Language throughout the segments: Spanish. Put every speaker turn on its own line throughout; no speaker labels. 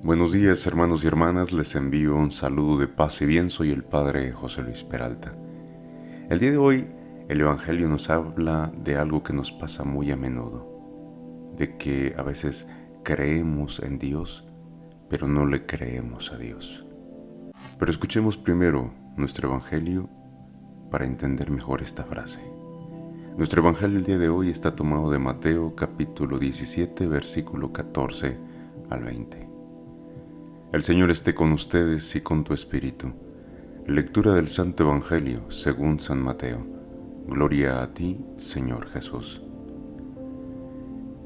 Buenos días, hermanos y hermanas, les envío un saludo de paz y bien. Soy el Padre José Luis Peralta. El día de hoy el Evangelio nos habla de algo que nos pasa muy a menudo, de que a veces creemos en Dios, pero no le creemos a Dios. Pero escuchemos primero nuestro Evangelio para entender mejor esta frase. Nuestro Evangelio el día de hoy está tomado de Mateo capítulo 17, versículo 14 al 20. El Señor esté con ustedes y con tu espíritu. Lectura del Santo Evangelio según San Mateo. Gloria a ti, Señor Jesús.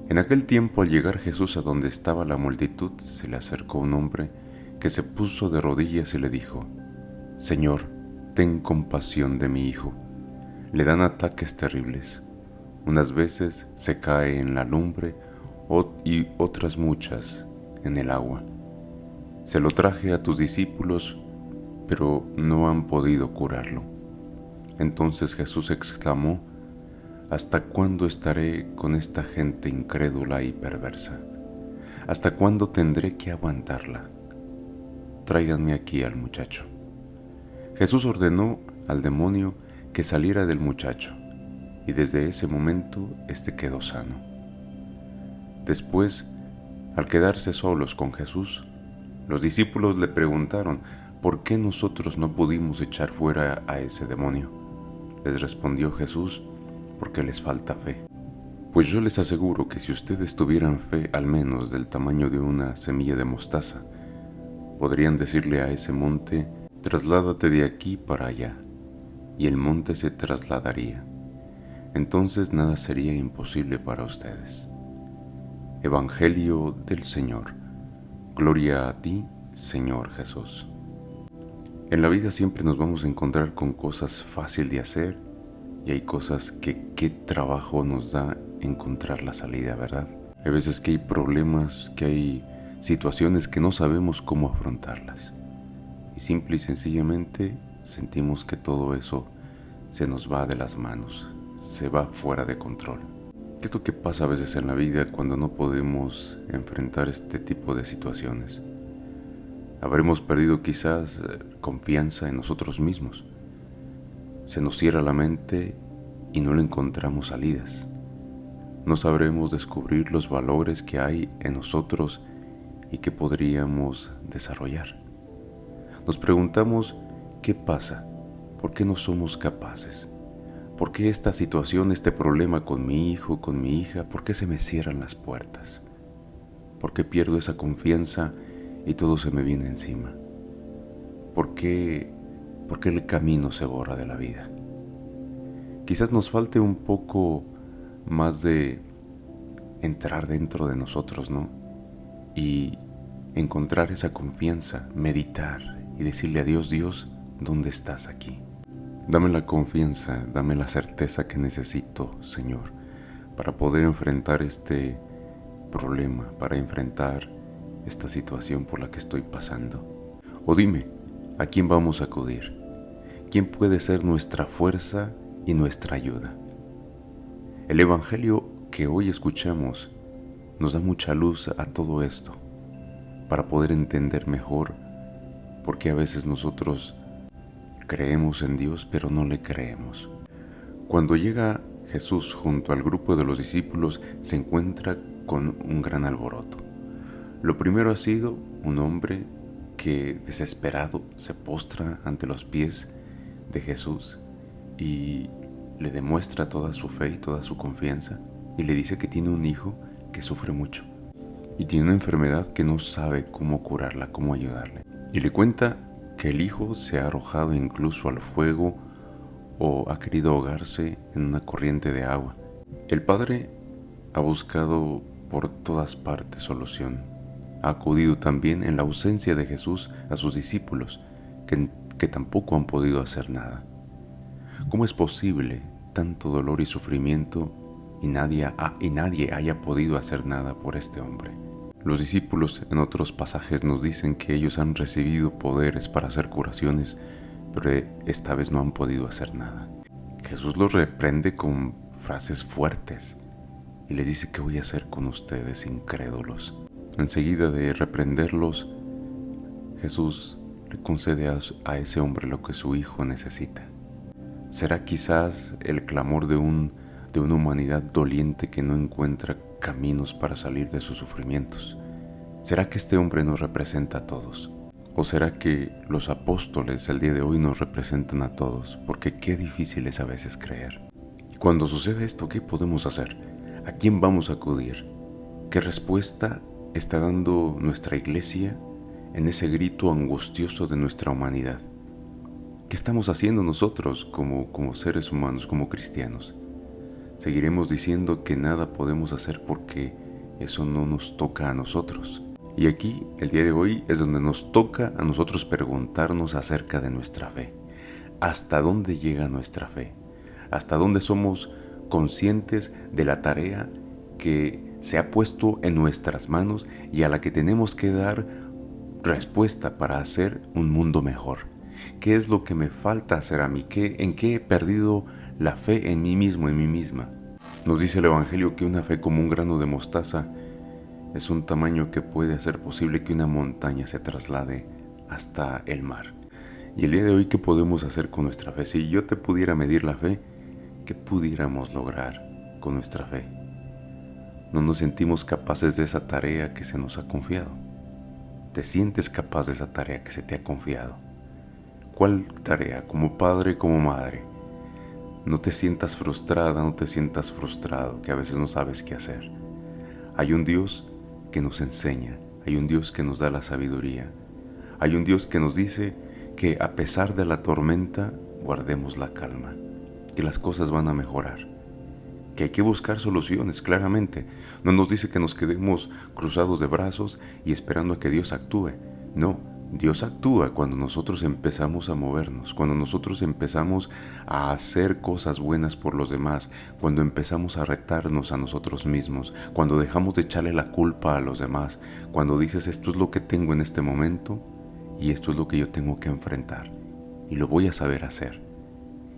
En aquel tiempo, al llegar Jesús a donde estaba la multitud, se le acercó un hombre que se puso de rodillas y le dijo: Señor, ten compasión de mi hijo. Le dan ataques terribles. Unas veces se cae en la lumbre y otras muchas en el agua. Se lo traje a tus discípulos, pero no han podido curarlo. Entonces Jesús exclamó: ¿Hasta cuándo estaré con esta gente incrédula y perversa? ¿Hasta cuándo tendré que aguantarla? Tráiganme aquí al muchacho. Jesús ordenó al demonio que saliera del muchacho, y desde ese momento éste quedó sano. Después, al quedarse solos con Jesús, los discípulos le preguntaron: ¿por qué nosotros no pudimos echar fuera a ese demonio? Les respondió Jesús: porque les falta fe. Pues yo les aseguro que si ustedes tuvieran fe al menos del tamaño de una semilla de mostaza, podrían decirle a ese monte: trasládate de aquí para allá, y el monte se trasladaría. Entonces nada sería imposible para ustedes. Evangelio del Señor. Gloria a ti, Señor Jesús. En la vida siempre nos vamos a encontrar con cosas fáciles de hacer y hay cosas que qué trabajo nos da encontrar la salida, ¿verdad? Hay veces que hay problemas, que hay situaciones que no sabemos cómo afrontarlas y simple y sencillamente sentimos que todo eso se nos va de las manos, se va fuera de control. ¿Qué es lo que pasa a veces en la vida cuando no podemos enfrentar este tipo de situaciones? Habremos perdido quizás confianza en nosotros mismos. Se nos cierra la mente y no le encontramos salidas. No sabremos descubrir los valores que hay en nosotros y que podríamos desarrollar. Nos preguntamos: ¿qué pasa? ¿Por qué no somos capaces? ¿Por qué esta situación, este problema con mi hijo, con mi hija? ¿Por qué se me cierran las puertas? ¿Por qué pierdo esa confianza y todo se me viene encima? ¿Por qué el camino se borra de la vida? Quizás nos falte un poco más de entrar dentro de nosotros, ¿no? Y encontrar esa confianza, meditar y decirle a Dios: Dios, ¿dónde estás aquí? Dame la confianza, dame la certeza que necesito, Señor, para poder enfrentar este problema, para enfrentar esta situación por la que estoy pasando. O dime, ¿a quién vamos a acudir? ¿Quién puede ser nuestra fuerza y nuestra ayuda? El Evangelio que hoy escuchamos nos da mucha luz a todo esto, para poder entender mejor por qué a veces nosotros creemos en Dios pero no le creemos. Cuando llega Jesús junto al grupo de los discípulos, se encuentra con un gran alboroto. Lo primero ha sido un hombre que, desesperado, se postra ante los pies de Jesús y le demuestra toda su fe y toda su confianza y le dice que tiene un hijo que sufre mucho y tiene una enfermedad que no sabe cómo curarla, cómo ayudarle. Y le cuenta que el hijo se ha arrojado incluso al fuego o ha querido ahogarse en una corriente de agua. El padre ha buscado por todas partes solución. Ha acudido también en la ausencia de Jesús a sus discípulos, que tampoco han podido hacer nada. ¿Cómo es posible tanto dolor y sufrimiento y nadie haya podido hacer nada por este hombre? Los discípulos en otros pasajes nos dicen que ellos han recibido poderes para hacer curaciones, pero esta vez no han podido hacer nada. Jesús los reprende con frases fuertes y les dice: ¿qué voy a hacer con ustedes, incrédulos? Enseguida de reprenderlos, Jesús le concede a ese hombre lo que su hijo necesita. ¿Será quizás el clamor de una humanidad doliente que no encuentra caminos para salir de sus sufrimientos? ¿Será que este hombre nos representa a todos? ¿O será que los apóstoles el día de hoy nos representan a todos? Porque qué difícil es a veces creer. Cuando sucede esto, ¿qué podemos hacer? ¿A quién vamos a acudir? ¿Qué respuesta está dando nuestra iglesia en ese grito angustioso de nuestra humanidad? ¿Qué estamos haciendo nosotros como seres humanos, como cristianos? ¿Seguiremos diciendo que nada podemos hacer porque eso no nos toca a nosotros? Y aquí, el día de hoy, es donde nos toca a nosotros preguntarnos acerca de nuestra fe. ¿Hasta dónde llega nuestra fe? ¿Hasta dónde somos conscientes de la tarea que se ha puesto en nuestras manos y a la que tenemos que dar respuesta para hacer un mundo mejor? ¿Qué es lo que me falta hacer a mí? ¿En qué he perdido la fe en mí mismo, en mí misma? Nos dice el Evangelio que una fe como un grano de mostaza es un tamaño que puede hacer posible que una montaña se traslade hasta el mar. Y el día de hoy, ¿qué podemos hacer con nuestra fe? Si yo te pudiera medir la fe, ¿qué pudiéramos lograr con nuestra fe? No nos sentimos capaces de esa tarea que se nos ha confiado. ¿Te sientes capaz de esa tarea que se te ha confiado? ¿Cuál tarea? Como padre, como madre. No te sientas frustrada, no te sientas frustrado, que a veces no sabes qué hacer. Hay un Dios que nos enseña, hay un Dios que nos da la sabiduría, hay un Dios que nos dice que a pesar de la tormenta guardemos la calma, que las cosas van a mejorar, que hay que buscar soluciones, claramente. No nos dice que nos quedemos cruzados de brazos y esperando a que Dios actúe. No, Dios actúa cuando nosotros empezamos a movernos, cuando nosotros empezamos a hacer cosas buenas por los demás, cuando empezamos a retarnos a nosotros mismos, cuando dejamos de echarle la culpa a los demás, cuando dices esto es lo que tengo en este momento y esto es lo que yo tengo que enfrentar y lo voy a saber hacer.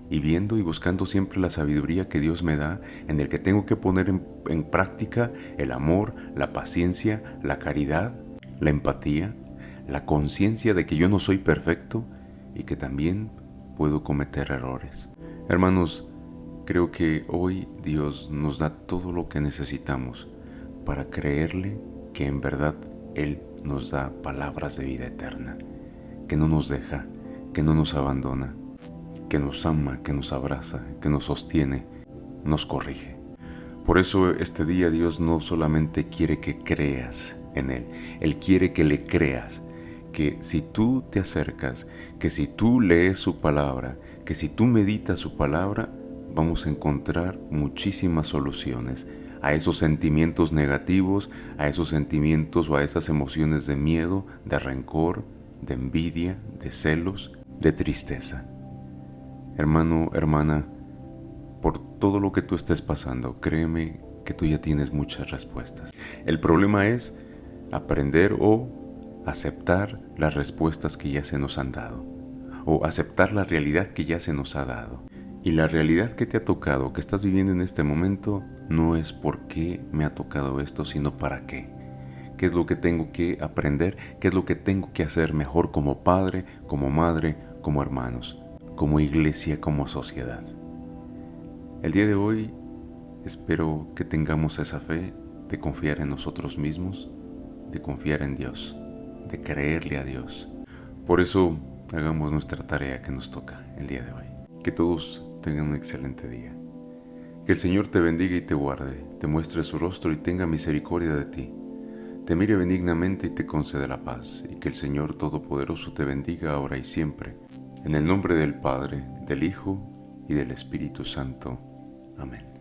Y viendo y buscando siempre la sabiduría que Dios me da, en el que tengo que poner en práctica el amor, la paciencia, la caridad, la empatía, la conciencia de que yo no soy perfecto y que también puedo cometer errores. Hermanos, creo que hoy Dios nos da todo lo que necesitamos para creerle que en verdad Él nos da palabras de vida eterna, que no nos deja, que no nos abandona, que nos ama, que nos abraza, que nos sostiene, nos corrige. Por eso este día Dios no solamente quiere que creas en Él, Él quiere que le creas, que si tú te acercas, que si tú lees su palabra, que si tú meditas su palabra, vamos a encontrar muchísimas soluciones a esos sentimientos negativos, a esos sentimientos o a esas emociones de miedo, de rencor, de envidia, de celos, de tristeza. Hermano, hermana, por todo lo que tú estés pasando, créeme que tú ya tienes muchas respuestas. El problema es aprender o aceptar las respuestas que ya se nos han dado, o aceptar la realidad que ya se nos ha dado. Y la realidad que te ha tocado, que estás viviendo en este momento, no es por qué me ha tocado esto, sino para qué. ¿Qué es lo que tengo que aprender? ¿Qué es lo que tengo que hacer mejor como padre, como madre, como hermanos, como iglesia, como sociedad? El día de hoy espero que tengamos esa fe de confiar en nosotros mismos, de confiar en Dios, de creerle a Dios. Por eso hagamos nuestra tarea que nos toca el día de hoy. Que todos tengan un excelente día. Que el Señor te bendiga y te guarde, te muestre su rostro y tenga misericordia de ti. Te mire benignamente y te conceda la paz, y que el Señor Todopoderoso te bendiga ahora y siempre. En el nombre del Padre, del Hijo y del Espíritu Santo. Amén.